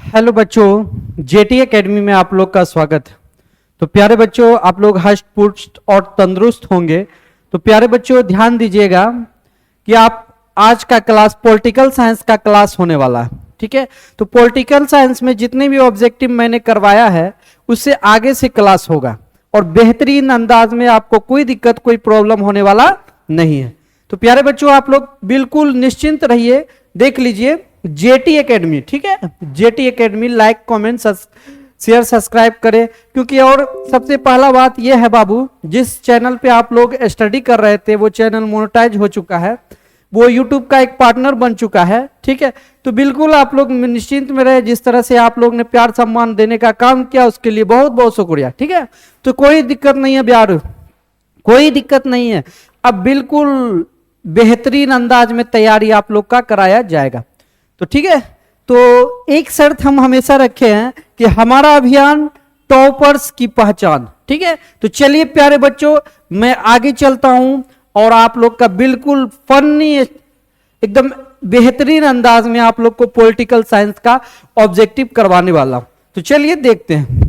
Hello बच्चों, jetty academy में आप लोग का स्वागत है। तो प्यारे बच्चों, आप लोग हष्ट पुष्ट और तंदुरुस्त होंगे। तो प्यारे बच्चों ध्यान दीजिएगा कि आप आज का क्लास पॉलिटिकल साइंस का क्लास होने वाला है, ठीक है। तो पॉलिटिकल साइंस में जितने भी ऑब्जेक्टिव मैंने करवाया है उससे आगे से क्लास होगा और बेहतरीन अंदाज में, आपको कोई दिक्कत कोई प्रॉब्लम होने वाला नहीं है। तो प्यारे बच्चों आप लोग बिल्कुल निश्चिंत रहिए, देख लीजिए जेटी एकेडमी, ठीक है। Jetty academy like comment share subscribe करें, क्योंकि और सबसे पहला बात यह है बाबू, जिस चैनल पे आप लोग स्टडी कर रहे थे वो चैनल मोनेटाइज हो चुका है, वो यूट्यूब का एक पार्टनर बन चुका है, ठीक है। तो बिल्कुल आप लोग निश्चिंत में रहे, जिस तरह से आप लोग ने प्यार सम्मान देने का काम किया उसके लिए बहुत बहुत शुक्रिया, ठीक है। तो कोई दिक्कत नहीं है प्यार, कोई दिक्कत नहीं है। अब बिल्कुल बेहतरीन अंदाज में तैयारी आप लोग का कराया जाएगा, तो ठीक है। तो एक शर्त हम हमेशा रखे हैं कि हमारा अभियान टॉपर्स की पहचान, ठीक है। तो चलिए प्यारे बच्चों, मैं आगे चलता हूं और आप लोग का बिल्कुल फनी एकदम बेहतरीन अंदाज में आप लोग को पॉलिटिकल साइंस का ऑब्जेक्टिव करवाने वाला हूं। तो चलिए देखते हैं।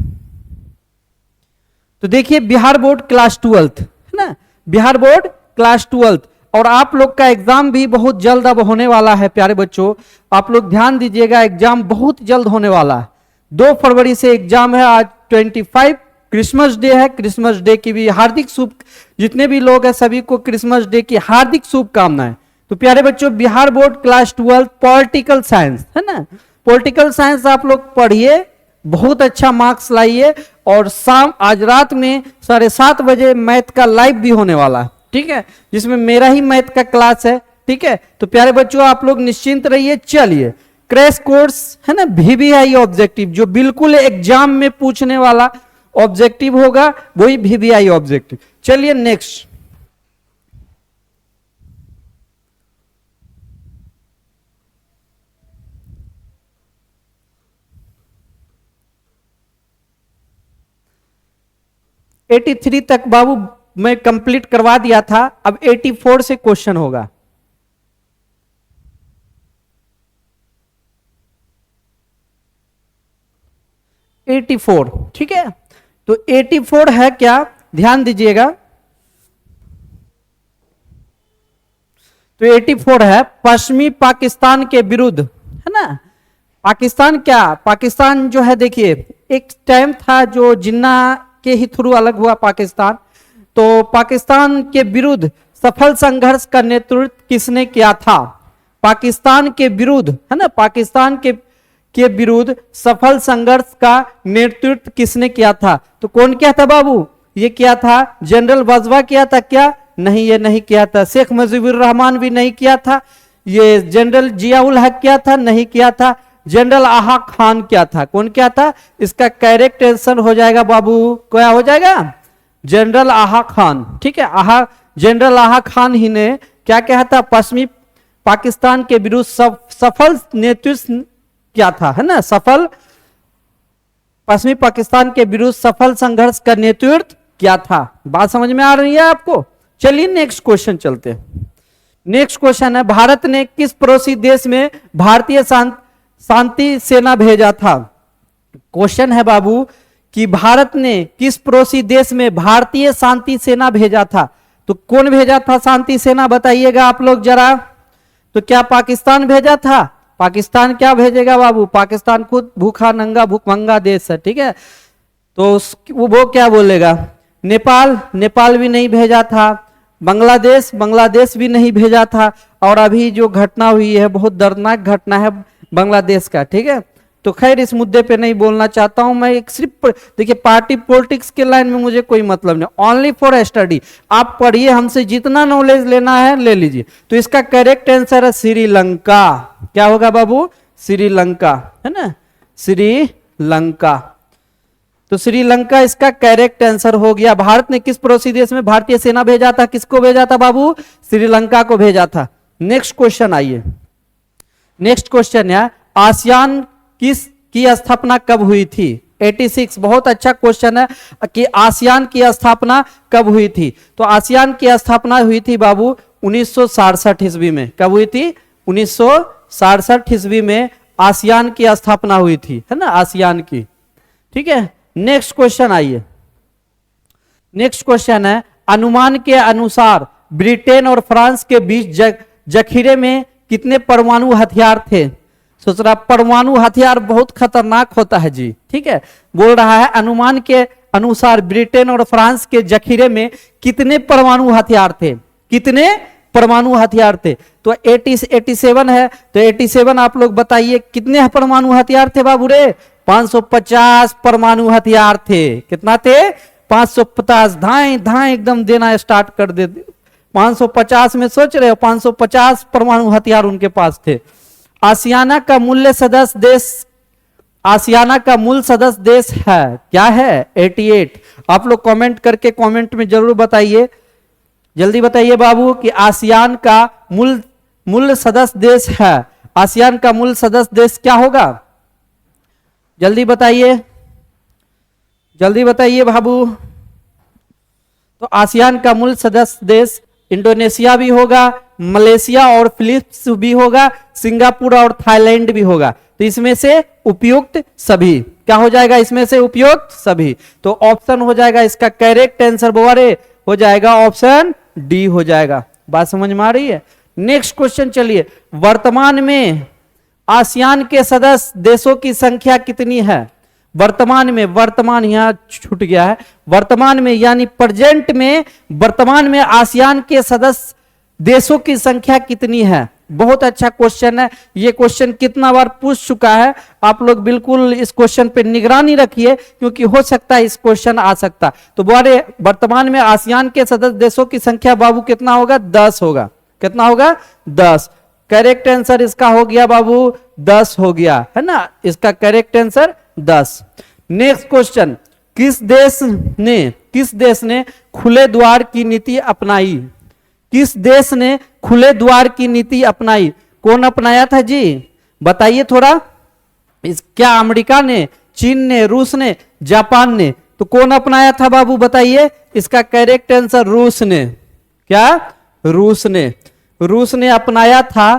तो देखिए, बिहार बोर्ड क्लास 12th है ना, बिहार बोर्ड क्लास 12th, और आप लोग का एग्जाम भी बहुत जल्द अब होने वाला है। प्यारे बच्चों आप लोग ध्यान दीजिएगा, एग्जाम बहुत जल्द होने वाला है। 2 फरवरी से एग्जाम है। आज 25 क्रिसमस डे है। क्रिसमस डे की भी हार्दिक शुभ, जितने भी लोग हैं सभी को क्रिसमस डे की हार्दिक शुभकामनाएं। तो प्यारे बच्चों Bihar board class 12 political science है ना, पॉलिटिकल साइंस आप लोग पढ़िए, बहुत अच्छा मार्क्स लाइए, और शाम आज रात में 7:30 बजे मैथ का लाइव भी होने वाला है, ठीक है, जिसमें मेरा ही मैथ का क्लास है, ठीक है। तो प्यारे बच्चों आप लोग निश्चिंत रहिए। चलिए, क्रैश कोर्स है ना, वीवीआई ऑब्जेक्टिव, जो बिल्कुल एग्जाम में पूछने वाला ऑब्जेक्टिव होगा वही वीवीआई ऑब्जेक्टिव। चलिए नेक्स्ट। एटी 83 तक बाबू मैं कंप्लीट करवा दिया था, अब 84 से क्वेश्चन होगा। एटी 84, ठीक है। तो 84 है क्या, ध्यान दीजिएगा। तो 84 है पश्चिमी पाकिस्तान के विरुद्ध, है ना। पाकिस्तान क्या, पाकिस्तान जो है देखिए, एक टाइम था जो जिन्ना के ही थ्रू अलग हुआ पाकिस्तान। तो पाकिस्तान के विरुद्ध सफल संघर्ष का नेतृत्व किसने किया था? पाकिस्तान के विरुद्ध, है ना, पाकिस्तान के विरुद्ध सफल संघर्ष का नेतृत्व किसने किया था? तो कौन किया था बाबू? ये किया था जनरल बाजवा किया था क्या? नहीं, ये नहीं किया था। शेख मुजीबुर रहमान भी नहीं किया था। ये जनरल जियाउल हक किया था? नहीं किया था। जनरल आहा खान क्या था? कौन क्या था? इसका करेक्ट आंसर हो जाएगा बाबू, क्या हो जाएगा? जनरल आहा खान, ठीक है। जनरल आहा खान ही ने क्या कहा था? पश्चिमी पाकिस्तान के विरुद्ध सफल नेतृत्व क्या था, है ना, सफल, पश्चिमी पाकिस्तान के विरुद्ध सफल संघर्ष का नेतृत्व क्या था। बात समझ में आ रही है आपको? चलिए नेक्स्ट क्वेश्चन चलते हैं। नेक्स्ट क्वेश्चन है, भारत ने किस पड़ोसी देश में भारतीय शांति सेना भेजा था? क्वेश्चन है बाबू कि भारत ने किस पड़ोसी देश में भारतीय शांति सेना भेजा था? तो कौन भेजा था शांति सेना, बताइएगा आप लोग जरा। तो क्या पाकिस्तान भेजा था? पाकिस्तान क्या भेजेगा बाबू? पाकिस्तान खुद भूखा नंगा भूखमंगा देश है, ठीक है। तो वो क्या बोलेगा? नेपाल भी नहीं भेजा था। बांग्लादेश भी नहीं भेजा था। और अभी जो घटना हुई है बहुत दर्दनाक घटना है बांग्लादेश का, ठीक है। तो खैर इस मुद्दे पे नहीं बोलना चाहता हूं मैं। एक सिर्फ देखिए, पार्टी पॉलिटिक्स के लाइन में मुझे कोई मतलब नहीं, ओनली फॉर स्टडी। आप पढ़िए, हमसे जितना नॉलेज लेना है ले लीजिए। तो इसका करेक्ट आंसर है श्रीलंका। क्या होगा बाबू? श्रीलंका, है ना, श्रीलंका। तो श्रीलंका इसका करेक्ट आंसर हो गया। भारत ने किस पड़ोसी देश में भारतीय सेना भेजा था? किसको भेजा था बाबू? श्रीलंका को भेजा था। नेक्स्ट क्वेश्चन आइए। नेक्स्ट क्वेश्चन है, आसियान की स्थापना कब हुई थी? 86, बहुत अच्छा क्वेश्चन है कि आसियान की स्थापना कब हुई थी। तो आसियान की स्थापना हुई थी बाबू 1967 ईस्वी में। कब हुई थी? 1967 ईस्वी में आसियान की स्थापना हुई थी, है ना, आसियान की। ठीक है, नेक्स्ट क्वेश्चन आइए। नेक्स्ट क्वेश्चन है, अनुमान के अनुसार ब्रिटेन और फ्रांस के बीच जखीरे में कितने परमाणु हथियार थे? सोच रहा परमाणु हथियार बहुत खतरनाक होता है जी। ठीक है, बोल रहा है अनुमान के अनुसार ब्रिटेन और फ्रांस के जखीरे में कितने परमाणु हथियार थे? कितने परमाणु हथियार थे? तो 87 है, तो 87 आप लोग बताइए कितने परमाणु हथियार थे बाबू रे? 550 परमाणु हथियार थे। कितना थे? 550। धाए धाए एकदम देना स्टार्ट कर दे। 550 में सोच रहे हो, 550 परमाणु हथियार उनके पास थे। आसियाना का मूल सदस्य देश, आसियाना का मूल सदस्य देश है क्या है? 88। आप लोग कमेंट करके कमेंट में जरूर बताइए, जल्दी बताइए बाबू कि आसियान का मूल सदस्य देश है। आसियान का मूल सदस्य देश क्या होगा? जल्दी बताइए, जल्दी बताइए बाबू। तो आसियान का मूल सदस्य देश इंडोनेशिया भी होगा, मलेशिया और फिलीपींस भी होगा, सिंगापुर और थाईलैंड भी होगा। तो इसमें से उपयुक्त सभी क्या हो जाएगा? इसमें से उपयुक्त सभी। तो ऑप्शन हो जाएगा इसका करेक्ट आंसर बोरे हो जाएगा ऑप्शन डी हो जाएगा। बात समझ में आ रही है? नेक्स्ट क्वेश्चन चलिए। वर्तमान में आसियान के सदस्य देशों की संख्या कितनी है? वर्तमान में, वर्तमान यहां छूट गया है, वर्तमान में यानी प्रेजेंट में, वर्तमान में आसियान के सदस्य देशों की संख्या कितनी है? बहुत अच्छा क्वेश्चन है। ये क्वेश्चन कितना बार पूछ चुका है, आप लोग बिल्कुल इस क्वेश्चन पे निगरानी रखिए क्योंकि हो सकता है इस क्वेश्चन आ सकता। तो बोले वर्तमान में आसियान के सदस्य देशों की संख्या बाबू कितना होगा? 10 होगा। कितना होगा? 10। करेक्ट आंसर इसका हो गया बाबू 10 हो गया, है ना, इसका करेक्ट आंसर 10। नेक्स्ट क्वेश्चन, किस देश ने खुले द्वार की नीति अपनाई? किस देश ने खुले द्वार की नीति अपनाई? कौन अपनाया था जी? बताइए थोड़ा। क्या अमेरिका ने, चीन ने, रूस ने, जापान ने? तो कौन अपनाया था बाबू बताइए? इसका करेक्ट आंसर रूस ने। क्या? रूस ने। रूस ने अपनाया था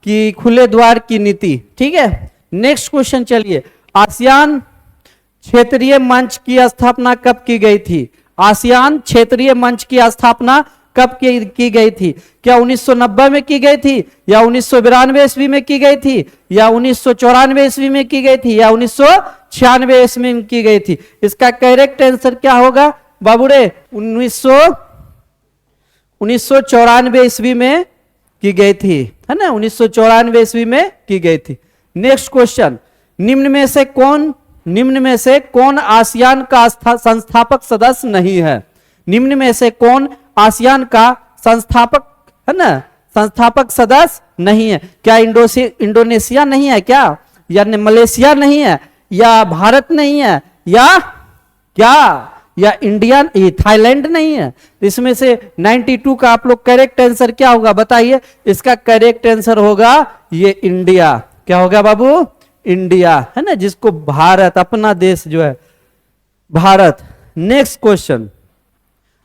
कि खुले द्वार की नीति। ठीक है, नेक्स्ट क्वेश्चन चलिए। आसियान क्षेत्रीय मंच की स्थापना कब की गई थी? आसियान क्षेत्रीय मंच की स्थापना कब की गई थी? क्या 1990 में की गई थी, या 1992 ईस्वी में की गई थी, या 1994 ईस्वी में की गई थी, या 1996 ईस्वी में की गई थी? इसका करेक्ट आंसर क्या होगा बाबू रे? 1994 ईस्वी में की गई थी, है ना, 1994 ईस्वी में की गई थी। नेक्स्ट क्वेश्चन, निम्न में से कौन आसियान का संस्थापक सदस्य नहीं है? निम्न में से कौन आसियान का संस्थापक, है ना, संस्थापक सदस्य नहीं है? क्या इंडोनेशिया नहीं है क्या, या मलेशिया नहीं है, या भारत नहीं है, या क्या, या इंडिया, थाईलैंड नहीं है? इसमें से 92 का आप लोग करेक्ट आंसर क्या होगा बताइए? इसका करेक्ट आंसर होगा ये इंडिया। क्या होगा बाबू? इंडिया, है ना, जिसको भारत, अपना देश जो है भारत। नेक्स्ट क्वेश्चन,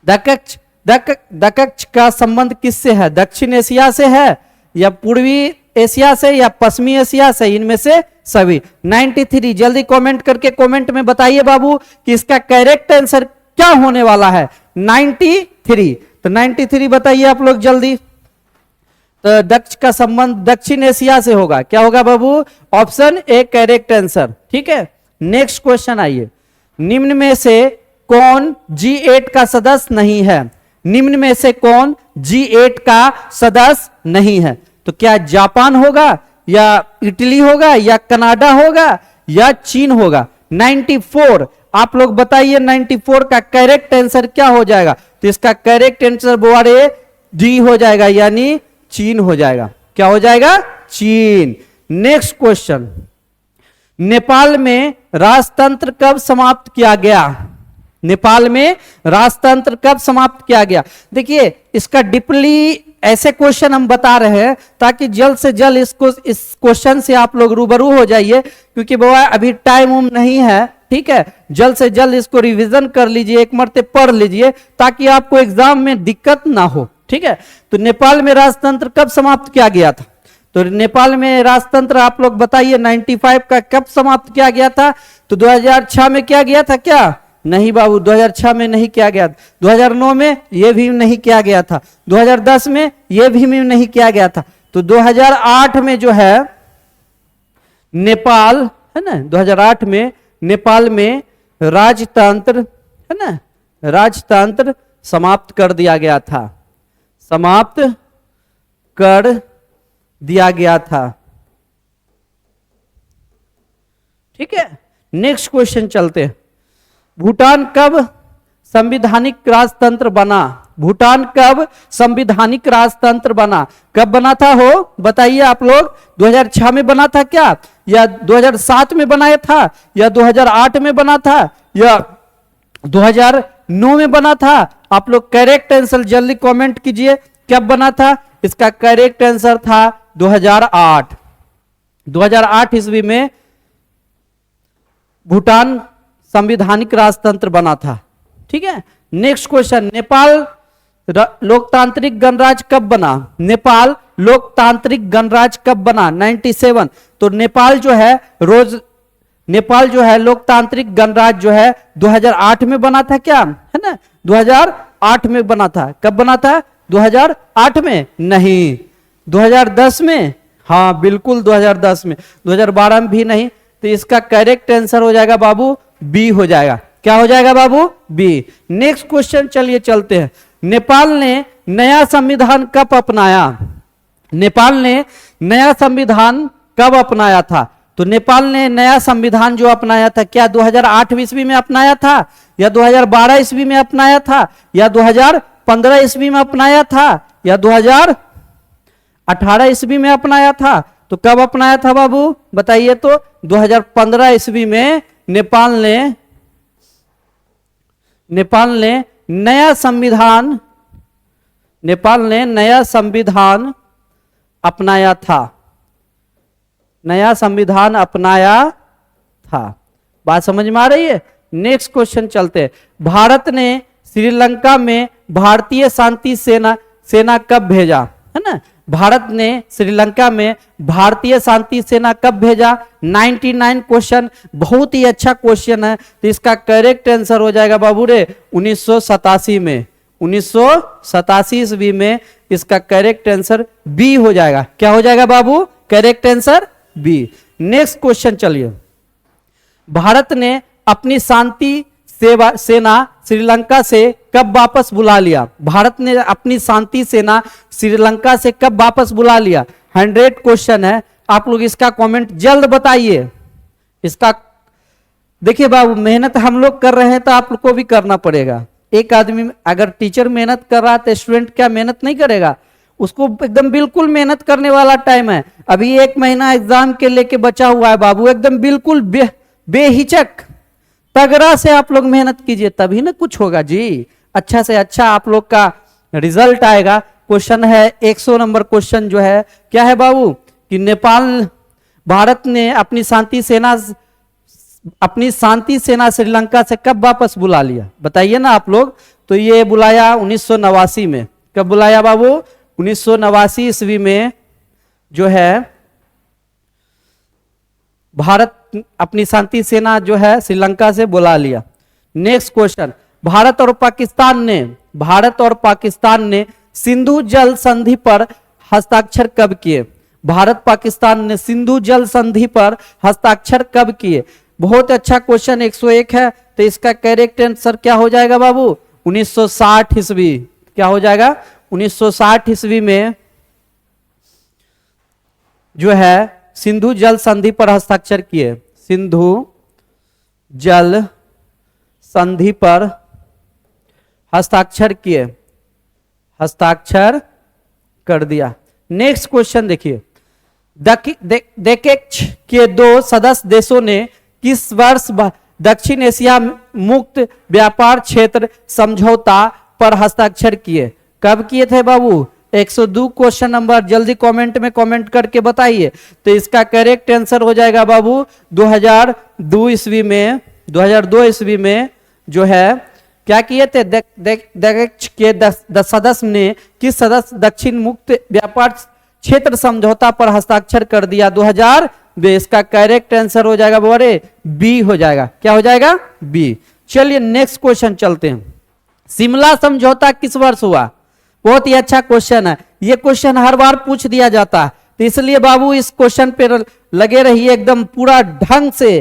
दक्ष का संबंध किससे है? दक्षिण एशिया से है, या पूर्वी एशिया से, या पश्चिमी एशिया से? इनमें से सभी। 93 जल्दी कमेंट करके कमेंट में बताइए बाबू कि इसका करेक्ट आंसर क्या होने वाला है? 93। तो 93 बताइए आप लोग जल्दी। तो दक्ष का संबंध दक्षिण एशिया से होगा। क्या होगा बाबू? Option a correct answer. ठीक है, नेक्स्ट क्वेश्चन आइए। निम्न में से कौन G8 का सदस्य नहीं है? निम्न में से कौन G8 का सदस्य नहीं है? तो क्या जापान होगा, या इटली होगा, या कनाडा होगा, या चीन होगा? 94 आप लोग बताइए, 94 का करेक्ट आंसर क्या हो जाएगा? तो इसका करेक्ट आंसर बोरे डी हो जाएगा, यानी चीन हो जाएगा। क्या हो जाएगा? चीन। नेक्स्ट क्वेश्चन, नेपाल में राजतंत्र कब समाप्त किया गया? नेपाल में राजतंत्र कब समाप्त किया गया? देखिए इसका डीपली ऐसे क्वेश्चन हम बता रहे हैं ताकि जल्द से जल्द इस क्वेश्चन से आप लोग रूबरू हो जाइए, क्योंकि बाबा अभी टाइम नहीं है। ठीक है, जल्द से जल्द इसको रिवीजन कर लीजिए, एक मरते पढ़ लीजिए ताकि आपको एग्जाम में दिक्कत ना हो। ठीक है, तो नेपाल में राजतंत्र कब समाप्त किया गया था? तो नेपाल में राजतंत्र आप लोग बताइए 95 का कब समाप्त किया गया था? तो 2006 में किया गया था क्या? नहीं बाबू, 2006 में नहीं किया गया। 2009 में ये भी नहीं किया गया था, 2010 में ये भी नहीं किया गया था। तो 2008 में जो है नेपाल, है ना, 2008 में नेपाल में राजतंत्र, है ना, राजतंत्र समाप्त कर दिया गया था, समाप्त कर दिया गया था। ठीक है, नेक्स्ट क्वेश्चन चलते हैं। भूटान कब संवैधानिक राजतंत्र बना? भूटान कब संवैधानिक राजतंत्र बना? कब बना था हो बताइए आप लोग। 2006 में बना था क्या, या 2007 में बनाया था, या 2008 में बना था, या 2009 में बना था? आप लोग करेक्ट आंसर जल्दी कमेंट कीजिए, कब बना था? इसका करेक्ट आंसर था 2008। 2008 ईस्वी में भूटान संवैधानिक राजतंत्र बना था। ठीक है, नेक्स्ट क्वेश्चन, नेपाल लोकतांत्रिक गणराज्य कब बना? नेपाल लोकतांत्रिक गणराज्य कब बना? 97। तो नेपाल जो है लोकतांत्रिक गणराज्य जो है 2008 में बना था क्या, है ना, 2008 में बना था। कब बना था? 2008 में नहीं, 2010 में, हाँ बिल्कुल 2010 में, 2012 में भी नहीं। तो इसका करेक्ट आंसर हो जाएगा बाबू बी हो जाएगा। क्या हो जाएगा बाबू? बी। नेक्स्ट क्वेश्चन चलिए चलते हैं। नेपाल ने नया संविधान कब अपनाया? नेपाल ने नया संविधान कब अपनाया था? तो नेपाल ने नया संविधान जो अपनाया था, क्या 2008 ईस्वी में अपनाया था, या 2012 ईस्वी में अपनाया था, या 2015 ईस्वी में अपनाया था, या 2018 ईस्वी में अपनाया था? तो कब अपनाया था बाबू बताइए तो? 2015 ईस्वी में नेपाल ने नया संविधान अपनाया था, नया संविधान अपनाया था। बात समझ में आ रही है? नेक्स्ट क्वेश्चन चलते हैं। भारत ने श्रीलंका में भारतीय शांति सेना कब भेजा? है ना, भारत ने श्रीलंका में भारतीय शांति सेना कब भेजा? 99 क्वेश्चन, बहुत ही अच्छा क्वेश्चन है। तो इसका करेक्ट आंसर हो जाएगा बाबू रे 1987 में, 1987 ईस्वी में इसका करेक्ट आंसर बी हो जाएगा। क्या हो जाएगा बाबू? Correct answer b. Next question चलिए। भारत ने अपनी शांति सेना श्रीलंका से कब वापस बुला लिया? भारत ने अपनी शांति सेना श्रीलंका से कब वापस बुला लिया? 100 क्वेश्चन है, आप लोग इसका कमेंट जल्द बताइए। इसका देखिए बाबू, मेहनत हम लोग कर रहे हैं तो आप लोग को भी करना पड़ेगा। एक आदमी अगर टीचर मेहनत कर रहा है तो स्टूडेंट क्या मेहनत नहीं करेगा? उसको एकदम बिल्कुल मेहनत करने वाला टाइम है। अभी 1 महीना एग्जाम के लेके बचा हुआ है बाबू, एकदम बिल्कुल बेहिचक तगड़ा से आप लोग मेहनत कीजिए, तभी ना कुछ होगा जी। अच्छा से अच्छा आप लोग का रिजल्ट आएगा। क्वेश्चन है 100 नंबर क्वेश्चन जो है क्या है बाबू, कि भारत ने अपनी शांति सेना श्रीलंका से कब वापस बुला लिया? बताइए ना आप लोग। तो ये बुलाया 1989 में। कब बुलाया बाबू? 1989 ईस्वी में जो है भारत अपनी शांति सेना जो है श्रीलंका से बुला लिया। नेक्स्ट क्वेश्चन, भारत और पाकिस्तान ने सिंधु जल संधि पर हस्ताक्षर कब किए? भारत पाकिस्तान ने सिंधु जल संधि पर हस्ताक्षर कब किए? बहुत अच्छा क्वेश्चन, 101 है। तो इसका करेक्ट आंसर क्या हो जाएगा बाबू? 1960 ईस्वी। क्या हो जाएगा? 1960 ईस्वी में जो है सिंधु जल संधि पर हस्ताक्षर किए। सिंधु जल संधि पर हस्ताक्षर किए, हस्ताक्षर कर दिया। नेक्स्ट क्वेश्चन देखिए। दक्षिण के 2 सदस्य देशों ने किस वर्ष दक्षिण एशिया मुक्त व्यापार क्षेत्र समझौता पर हस्ताक्षर किए? कब किए थे बाबू? 102 क्वेश्चन नंबर, जल्दी कमेंट में कमेंट करके बताइए। तो इसका करेक्ट आंसर हो जाएगा बाबू 2002 ईस्वी में। 2002 ईस्वी में जो है क्या किए थे? दक्षिण के 10 सदस्य ने किस सदस्य दक्षिण मुक्त व्यापार क्षेत्र समझौता पर हस्ताक्षर कर दिया 2020। इसका करेक्ट आंसर हो जाएगा बोरे बी हो जाएगा। क्या हो जाएगा? बी। चलिए नेक्स्ट क्वेश्चन चलते हैं। शिमला समझौता किस वर्ष हुआ? बहुत ही अच्छा क्वेश्चन है, ये क्वेश्चन हर बार पूछ दिया जाता है, तो इसलिए बाबू इस क्वेश्चन पे लगे रहिए एकदम पूरा ढंग से,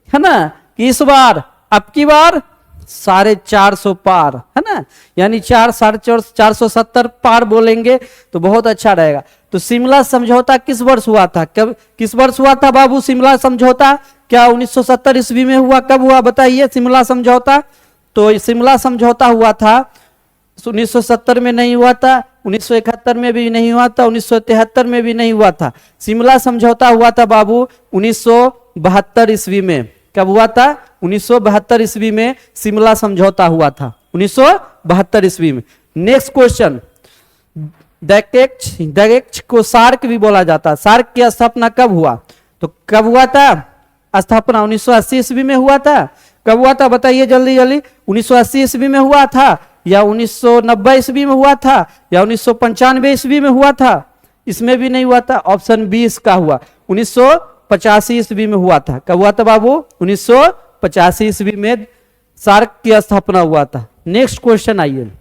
है ना, कि इस बार अब की बार 450 पार, है ना, यानी 470 पार बोलेंगे तो बहुत अच्छा रहेगा। तो शिमला समझौता किस वर्ष हुआ था? कब किस वर्ष हुआ था बाबू शिमला समझौता? क्या 1970 ईस्वी में हुआ? कब हुआ बताइए शिमला समझौता? तो शिमला समझौता हुआ था 1970 में नहीं हुआ था, 1971 में भी नहीं हुआ था, 1973 में भी नहीं हुआ था। शिमला समझौता हुआ था बाबू 1972 ईस्वी में। कब हुआ था? 1972 ईस्वी में शिमला समझौता हुआ था, 1972 ईस्वी में। नेक्स्ट क्वेश्चन, दैक्ष को सार्क भी बोला जाता है। सार्क की स्थापना कब हुआ? तो कब हुआ था स्थापना? 1980 ईस्वी में हुआ था। कब हुआ था बताइए जल्दी जल्दी? 1980 ईस्वी में हुआ था, या 1990 ईस्वी में हुआ था, या 1995 ईस्वी में हुआ था? इसमें भी नहीं हुआ था, ऑप्शन बी इसका हुआ 1985 ईस्वी में हुआ था। कब हुआ था बाबू? 1985 ईस्वी में सार्क की स्थापना हुआ था। नेक्स्ट क्वेश्चन आइए,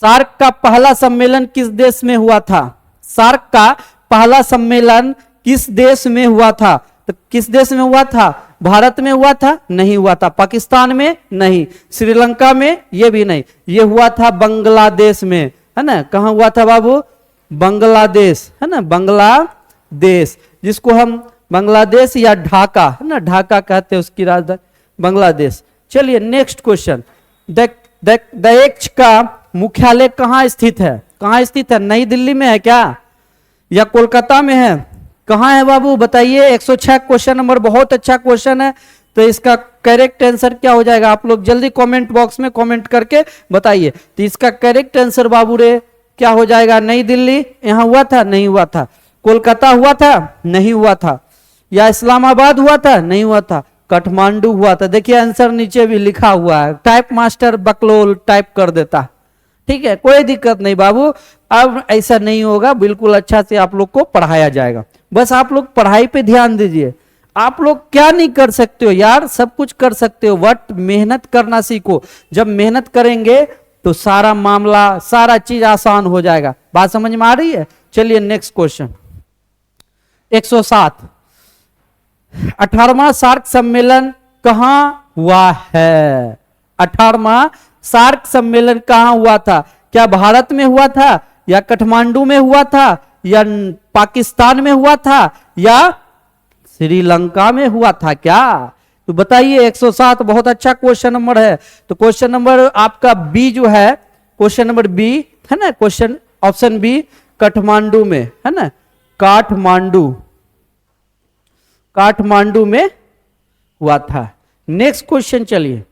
सार्क का पहला सम्मेलन किस देश में हुआ था? सार्क का पहला सम्मेलन किस देश में हुआ था? तो किस देश में हुआ था? भारत में हुआ था? नहीं हुआ था। पाकिस्तान में? नहीं। श्रीलंका में? ये भी नहीं। ये हुआ था बांग्लादेश में, है ना। कहां हुआ था बाबू? बांग्लादेश, है ना, बांग्लादेश, जिसको हम बांग्लादेश या ढाका, है ना, ढाका कहते हैं उसकी राजधानी बांग्लादेश। चलिए नेक्स्ट क्वेश्चन, दैक्ष का मुख्यालय कहाँ स्थित है? कहाँ स्थित है? नई दिल्ली में है क्या, या कोलकाता में है? कहाँ है बाबू बताइए? 106 क्वेश्चन नंबर, बहुत अच्छा क्वेश्चन है। तो इसका करेक्ट आंसर क्या हो जाएगा? आप लोग जल्दी कमेंट बॉक्स में कमेंट करके बताइए। तो इसका करेक्ट आंसर बाबू रे क्या हो जाएगा? नई दिल्ली। यहाँ हुआ था? नहीं हुआ था। कोलकाता हुआ था? नहीं हुआ था। या इस्लामाबाद हुआ था? नहीं हुआ था। काठमांडू हुआ था। देखिए आंसर नीचे भी लिखा हुआ है, टाइप मास्टर बकलोल टाइप कर देता। ठीक है, कोई दिक्कत नहीं बाबू, अब ऐसा नहीं होगा, बिल्कुल अच्छा से आप लोग को पढ़ाया जाएगा। बस आप लोग पढ़ाई पे ध्यान दीजिए। आप लोग क्या नहीं कर सकते हो यार, सब कुछ कर सकते हो, बट मेहनत करना सीखो। जब मेहनत करेंगे तो सारा मामला, सारा चीज आसान हो जाएगा। बात समझ में आ रही है? चलिए नेक्स्ट क्वेश्चन, 107, 18वां सार्क सम्मेलन कहां हुआ है? 18वां सार्क सम्मेलन कहां हुआ था? क्या भारत में हुआ था, या काठमांडू में हुआ था, या पाकिस्तान में हुआ था, या श्रीलंका में हुआ था क्या? तो बताइए। 107 बहुत अच्छा क्वेश्चन नंबर है। तो क्वेश्चन नंबर आपका बी जो है, क्वेश्चन नंबर बी है ना, क्वेश्चन ऑप्शन बी काठमांडू में, है ना, काठमांडू में हुआ था। नेक्स्ट क्वेश्चन चलिए,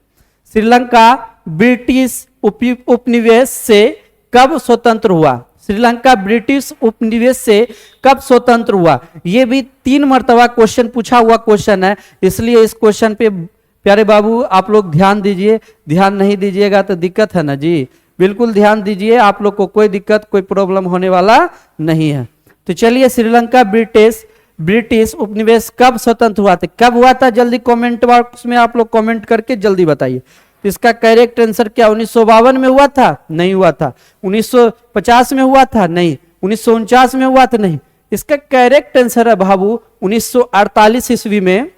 श्रीलंका ब्रिटिश उपनिवेश से कब स्वतंत्र हुआ? श्रीलंका ब्रिटिश उपनिवेश से कब स्वतंत्र हुआ? यह भी 3 मर्तबा क्वेश्चन पूछा हुआ क्वेश्चन है, इसलिए इस क्वेश्चन पे प्यारे बाबू आप लोग ध्यान दीजिए। ध्यान नहीं दीजिएगा तो दिक्कत है ना जी, बिल्कुल ध्यान दीजिए, आप लोग को कोई दिक्कत कोई प्रॉब्लम होने वाला नहीं है। तो चलिए, श्रीलंका ब्रिटिश उपनिवेश कब स्वतंत्र हुआ था? कब हुआ था? जल्दी कमेंट बॉक्स में आप लोग कमेंट करके जल्दी बताइए। इसका करेक्ट आंसर क्या? 1952 में हुआ था? नहीं हुआ था। 1950 में हुआ था? नहीं। 1949 में हुआ था? नहीं। इसका करेक्ट आंसर है बाबू 1948 ईस्वी में,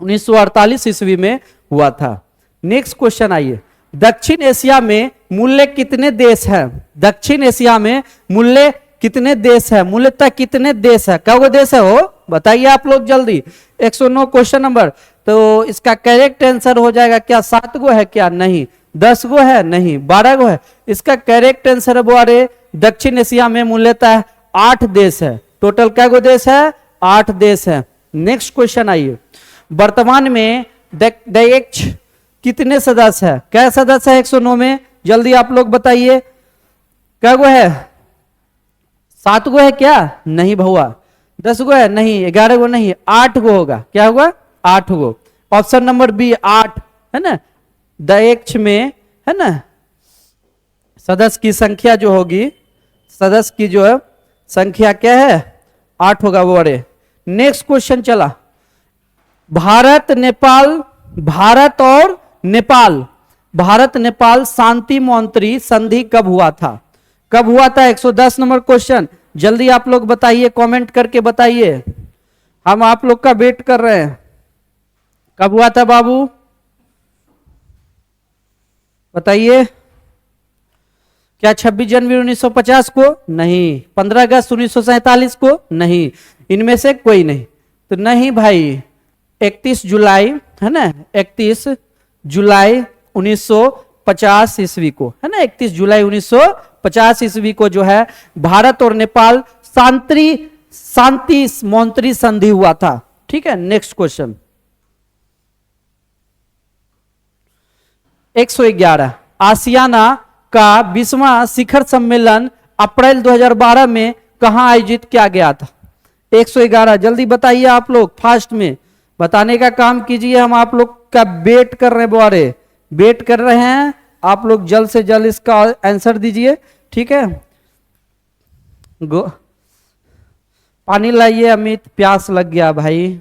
1948 ईस्वी में हुआ था। नेक्स्ट क्वेश्चन आइए, दक्षिण एशिया में मूल्य कितने देश हैं? दक्षिण एशिया में मूल्य कितने देश है? मूल्यतः कितने देश है? कब देश है हो बताइए आप लोग जल्दी। 109 क्वेश्चन नंबर। तो इसका करेक्ट आंसर हो जाएगा क्या? 7 गो है क्या? नहीं। 10 गो है? नहीं। 12 गो है? इसका करेक्ट आंसर है दक्षिण एशिया में मूल्यतः 8 देश है। टोटल क्या गो देश है? 8 देश है। नेक्स्ट क्वेश्चन आइए, वर्तमान में दैक्ष कितने सदस्य है? क्या सदस्य है 109 में? जल्दी आप लोग बताइए। क्या गो है? 7 गो है क्या? नहीं भौआ। 10 गो है? नहीं। 11 गो नहीं, 8 गो होगा। क्या होगा? 8 गो। ऑप्शन नंबर बी 8 है ना। दैक्ष में है ना, सदस्य की संख्या जो होगी, सदस्य की जो है संख्या क्या है? 8 होगा वो। अरे नेक्स्ट क्वेश्चन चला, भारत नेपाल, भारत और नेपाल, भारत नेपाल शांति मौंतरी संधि कब हुआ था? कब हुआ था? 110 नंबर क्वेश्चन। जल्दी आप लोग बताइए, कमेंट करके बताइए, हम आप लोग का वेट कर रहे हैं। कब हुआ था बाबू? बताइए। क्या 26 जनवरी 1950 को? नहीं। 15 अगस्त 1947 को? नहीं। इनमें से कोई नहीं। तो नहीं भाई, 31 जुलाई है ना, 31 जुलाई 1950 ईस्वी को है ना, 31 जुलाई 1950 ईस्वी को जो है भारत और नेपाल शांति मौंतरी संधि हुआ था। ठीक है, नेक्स्ट क्वेश्चन 111, आसियाना का 20वां शिखर सम्मेलन अप्रैल 2012 में कहां आयोजित किया गया था? 111 जल्दी बताइए आप लोग, फास्ट में बताने का काम कीजिए, हम आप लोग का वेट कर रहे हैं, बुआरे वेट कर रहे हैं, आप लोग जल्द से जल्द इसका आंसर दीजिए। ठीक है, पानी लाइए अमित, प्यास लग गया भाई।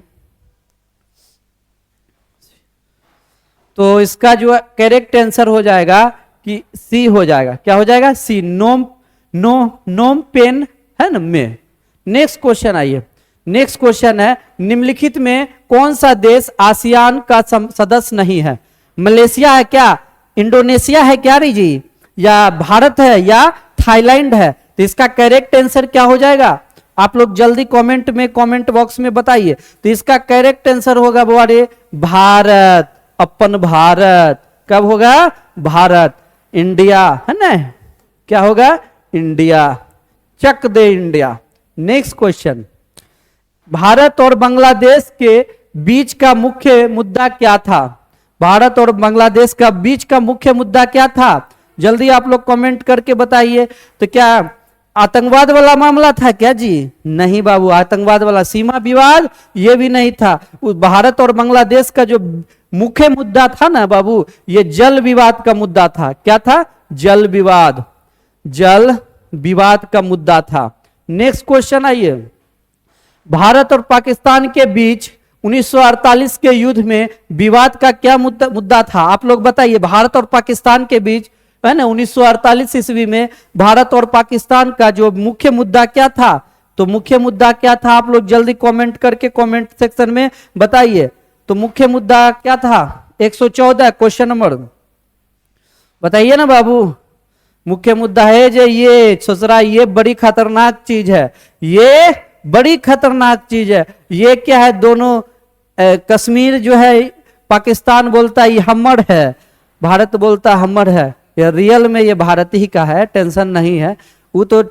तो इसका जो करेक्ट आंसर हो जाएगा कि सी हो जाएगा। क्या हो जाएगा? सी, नोम पेन है ना में। नेक्स्ट क्वेश्चन आइए, नेक्स्ट क्वेश्चन है, निम्नलिखित में कौन सा देश आसियान का सदस्य नहीं है? मलेशिया है क्या? इंडोनेशिया है क्या री जी? या भारत है या थाईलैंड है? तो इसका करेक्ट आंसर क्या हो जाएगा? आप लोग जल्दी कमेंट में, कमेंट बॉक्स में बताइए। तो इसका करेक्ट आंसर होगा बोरे भारत, अपन भारत। कब होगा? भारत, इंडिया है ना, क्या होगा? इंडिया, चक दे इंडिया। नेक्स्ट क्वेश्चन, भारत और बांग्लादेश के बीच का मुख्य मुद्दा क्या था? भारत और बांग्लादेश का बीच का मुख्य मुद्दा क्या था? जल्दी आप लोग कमेंट करके बताइए। तो क्या आतंकवाद वाला मामला था क्या जी? नहीं बाबू, आतंकवाद वाला सीमा विवाद ये भी नहीं था। भारत और बांग्लादेश का जो मुख्य मुद्दा था ना बाबू, ये जल विवाद का मुद्दा था। क्या था? जल विवाद, जल विवाद का मुद्दा था। नेक्स्ट क्वेश्चन आइए, भारत और पाकिस्तान के बीच 1948 के युद्ध में विवाद का क्या मुद्दा था? आप लोग बताइए। भारत और पाकिस्तान के बीच है ना 1948 ईस्वी में भारत और पाकिस्तान का जो मुख्य मुद्दा क्या था? तो मुख्य मुद्दा क्या था? आप लोग जल्दी कमेंट करके कमेंट सेक्शन में बताइए। तो मुख्य मुद्दा क्या था? 114 क्वेश्चन नंबर बताइए ना बाबू। मुख्य मुद्दा है जो ये ससुरा, ये बड़ी खतरनाक चीज है, ये बड़ी खतरनाक चीज है। ये क्या है? दोनों कश्मीर जो है पाकिस्तान बोलता है ये हमर है, भारत बोलता हमर है। ये रियल में ये भारत ही का है, टेंशन नहीं है। वो तो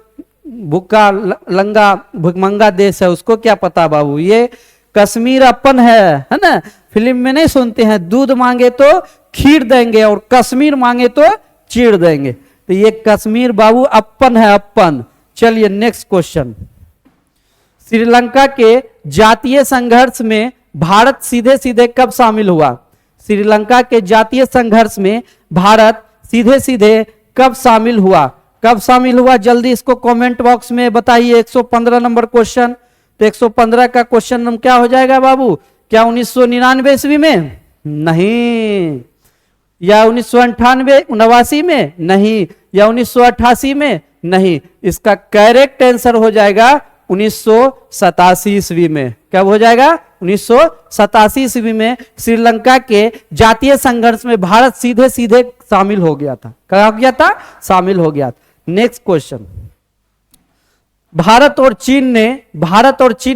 भूखा लंगा भुखमंगा देश है, उसको क्या पता बाबू। ये कश्मीर अपन है ना। फिल्म में नहीं सुनते हैं, दूध मांगे तो खीर देंगे और कश्मीर मांगे तो चीड़ देंगे। तो ये कश्मीर बाबू अपन है, अपन। चलिए नेक्स्ट क्वेश्चन, श्रीलंका के जातीय संघर्ष में भारत सीधे सीधे कब शामिल हुआ? श्रीलंका के जातीय संघर्ष में भारत सीधे सीधे कब शामिल हुआ? कब शामिल हुआ? जल्दी इसको कमेंट बॉक्स में बताइए। 115 नंबर क्वेश्चन। तो 115 का क्वेश्चन नंबर क्या हो जाएगा बाबू? क्या 1999 ईस्वी में? नहीं। या 1998 89 में? नहीं। या 1988 में? नहीं। इसका करेक्ट आंसर हो जाएगा 1987 ईस्वी में। कब हो जाएगा? 1987 ईस्वी में श्रीलंका के जातीय संघर्ष में भारत सीधे सीधे शामिल हो गया था। क्या हो गया था? शामिल हो गया था। नेक्स्ट क्वेश्चन, भारत और चीन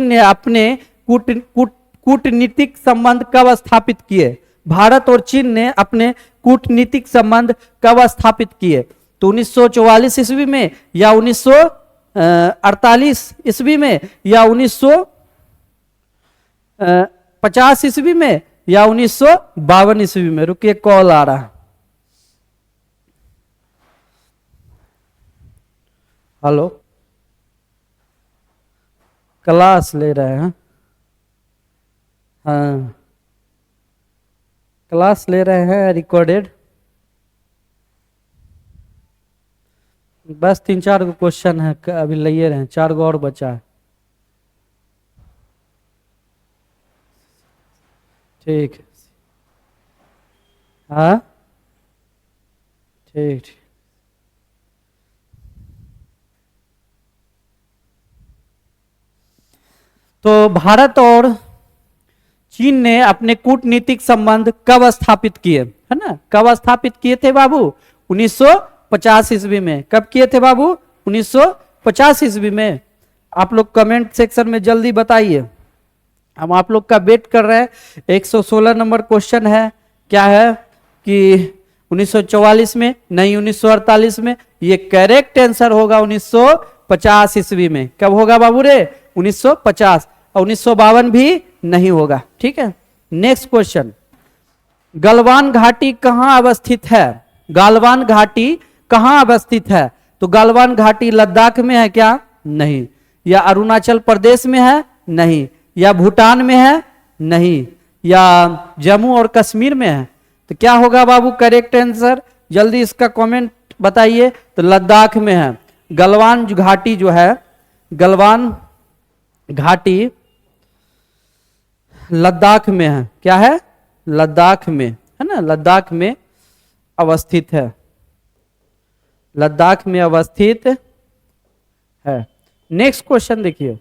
ने अपने कूटनीतिक संबंध कब स्थापित किए? भारत और चीन ने अपने कूटनीतिक संबंध कब स्थापित किए? तो 1944 ईस्वी में, या 1948 ईस्वी में, या 1950 ईस्वी में, या 1952 ईस्वी में? रुकिए, कॉल आ रहा है। हेलो, क्लास ले रहे हैं? हाँ, क्लास ले रहे हैं रिकॉर्डेड। बस 3-4 गो क्वेश्चन है, अभी लिए रहे, 4 गो और बचा है। ठीक है, हाँ ठीक ठीक। तो भारत और चीन ने अपने कूटनीतिक संबंध कब स्थापित किए, है ना? कब स्थापित किए थे बाबू? 1950 ईस्वी में। कब किए थे बाबू? 1950 ईस्वी में। आप लोग कमेंट सेक्शन में जल्दी बताइए, हम आप लोग का वेट कर रहे हैं। 116 नंबर क्वेश्चन है, क्या है कि 1944 में, नहीं 1948 में। ये करेक्ट आंसर होगा 1950 ईस्वी में। कब होगा बाबू रे? 1950। और 1952 भी नहीं होगा। ठीक है, नेक्स्ट क्वेश्चन, गलवान घाटी कहां अवस्थित है? गलवान घाटी कहां अवस्थित है? तो गलवान घाटी लद्दाख में है क्या? नहीं। या अरुणाचल प्रदेश में है? नहीं। या भूटान में है? नहीं। या जम्मू और कश्मीर में है? तो क्या होगा बाबू करेक्ट आंसर? जल्दी इसका कमेंट बताइए। तो लद्दाख में है। गलवान घाटी जो है, गलवान घाटी लद्दाख में है। क्या है? लद्दाख में, है ना? लद्दाख में अवस्थित है, लद्दाख में अवस्थित है। नेक्स्ट क्वेश्चन देखिए,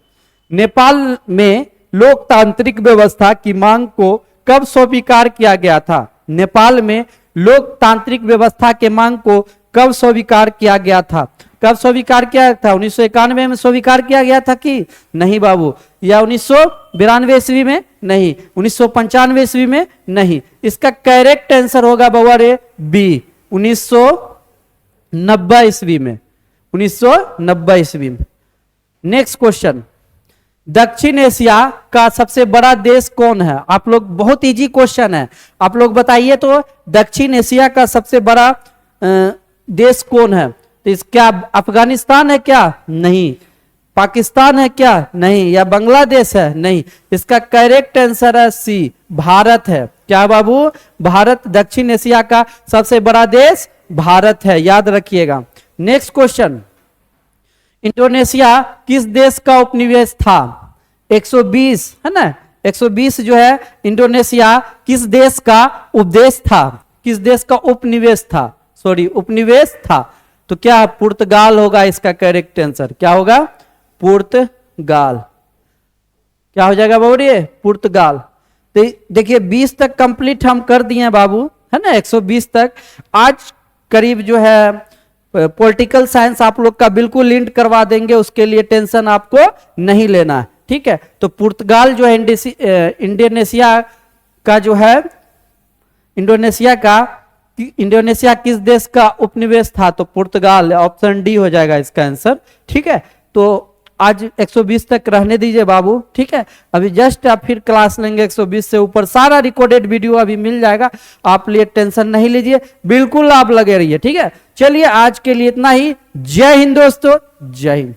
नेपाल में लोकतांत्रिक व्यवस्था की मांग को कब स्वीकार किया गया था? नेपाल में लोकतांत्रिक व्यवस्था के मांग को कब स्वीकार किया गया था? कब स्वीकार किया था? 1991 में स्वीकार किया गया था कि नहीं बाबू? या 1992 ईस्वी में? नहीं। 1995 ईस्वी में? नहीं। इसका करेक्ट आंसर होगा बाबा रे बी, 1990 ईस्वी में। 1990 ईस्वी में। नेक्स्ट क्वेश्चन, दक्षिण एशिया का सबसे बड़ा देश कौन है? आप लोग, बहुत इजी क्वेश्चन है, आप लोग बताइए तो दक्षिण एशिया का सबसे बड़ा देश कौन है? तो क्या अफगानिस्तान है क्या? नहीं। पाकिस्तान है क्या? नहीं। या बांग्लादेश है? नहीं। इसका करेक्ट आंसर है सी, भारत है। क्या बाबू? भारत दक्षिण एशिया का सबसे बड़ा देश भारत है, याद रखिएगा। नेक्स्ट क्वेश्चन, इंडोनेशिया किस देश का उपनिवेश था? 120, है ना? 120 जो है, इंडोनेशिया किस देश का उपदेश था? किस देश का उपनिवेश था? सॉरी, उपनिवेश था। तो क्या पुर्तगाल होगा इसका करेक्ट आंसर? क्या होगा? पुर्तगाल। क्या हो जाएगा बाबू? ये पुर्तगाल। तो देखिए 20 तक कंप्लीट हम कर दिए हैं बाबू, है ना? 120 तक। आज करीब जो है पॉलिटिकल साइंस आप लोग का बिल्कुल इंड करवा देंगे, उसके लिए टेंशन आपको नहीं लेना है। ठीक है, तो पुर्तगाल जो है इंडोनेशिया का जो है, इंडोनेशिया किस देश का उपनिवेश था? तो पुर्तगाल, ऑप्शन डी हो जाएगा इसका आंसर। ठीक है, तो आज 120 तक रहने दीजिए बाबू। ठीक है, अभी जस्ट आप फिर क्लास लेंगे 120 से ऊपर, सारा रिकॉर्डेड वीडियो अभी मिल जाएगा, आप लिए टेंशन नहीं लीजिए, बिल्कुल आप लगे रहिए। ठीक है, चलिए आज के लिए इतना ही। जय हिंद दोस्तों, जय हिंद।